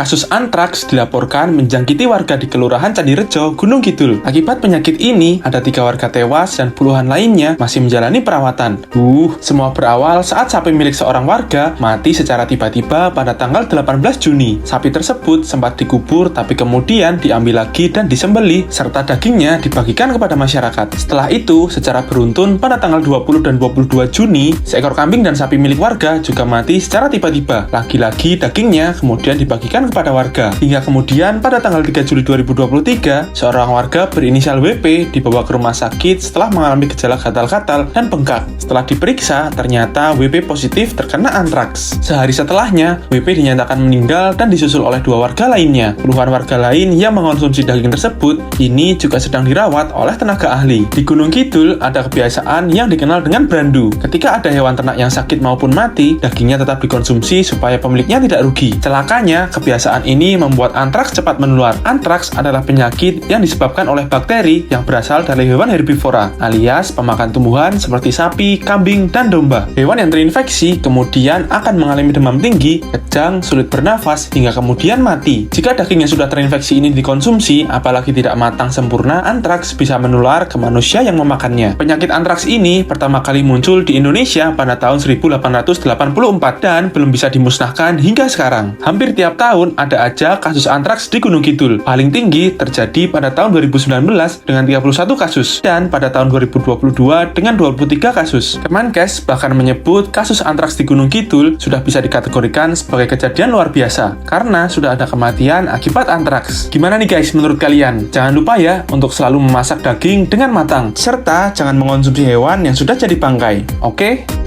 Kasus antraks dilaporkan menjangkiti warga di Kelurahan Candirejo, Gunung Kidul. Akibat penyakit ini, ada 3 warga tewas dan puluhan lainnya masih menjalani perawatan. Semua berawal saat sapi milik seorang warga mati secara tiba-tiba pada tanggal 18 Juni. Sapi tersebut sempat dikubur tapi kemudian diambil lagi dan disembelih serta dagingnya dibagikan kepada masyarakat. Setelah itu, secara beruntun pada tanggal 20 dan 22 Juni, seekor kambing dan sapi milik warga juga mati secara tiba-tiba. Lagi-lagi dagingnya kemudian dibagikan kepada warga. Hingga kemudian pada tanggal 3 Juli 2023, seorang warga berinisial WP dibawa ke rumah sakit setelah mengalami gejala gatal-gatal dan bengkak. Setelah diperiksa, ternyata WP positif terkena antraks. Sehari setelahnya, WP dinyatakan meninggal dan disusul oleh 2 warga lainnya. Puluhan warga lain yang mengonsumsi daging tersebut ini juga sedang dirawat oleh tenaga ahli. Di Gunung Kidul ada kebiasaan yang dikenal dengan brandu. Ketika ada hewan ternak yang sakit maupun mati, dagingnya tetap dikonsumsi supaya pemiliknya tidak rugi. Celakanya, kebiasaan ini membuat antraks cepat menular. Antraks adalah penyakit yang disebabkan oleh bakteri yang berasal dari hewan herbivora, alias pemakan tumbuhan seperti sapi, kambing, dan domba. Hewan yang terinfeksi kemudian akan mengalami demam tinggi, kejang, sulit bernafas, hingga kemudian mati. Jika daging yang sudah terinfeksi ini dikonsumsi, apalagi tidak matang sempurna, antraks bisa menular ke manusia yang memakannya. Penyakit antraks ini pertama kali muncul di Indonesia pada tahun 1884 dan belum bisa dimusnahkan hingga sekarang. Hampir tiap tahun ada aja kasus antraks di Gunung Kidul. Paling tinggi terjadi pada tahun 2019 dengan 31 kasus dan pada tahun 2022 dengan 23 kasus. Kemenkes bahkan menyebut kasus antraks di Gunung Kidul sudah bisa dikategorikan sebagai kejadian luar biasa karena sudah ada kematian akibat antraks. Gimana nih guys menurut kalian? Jangan lupa ya untuk selalu memasak daging dengan matang serta jangan mengonsumsi hewan yang sudah jadi bangkai. Oke?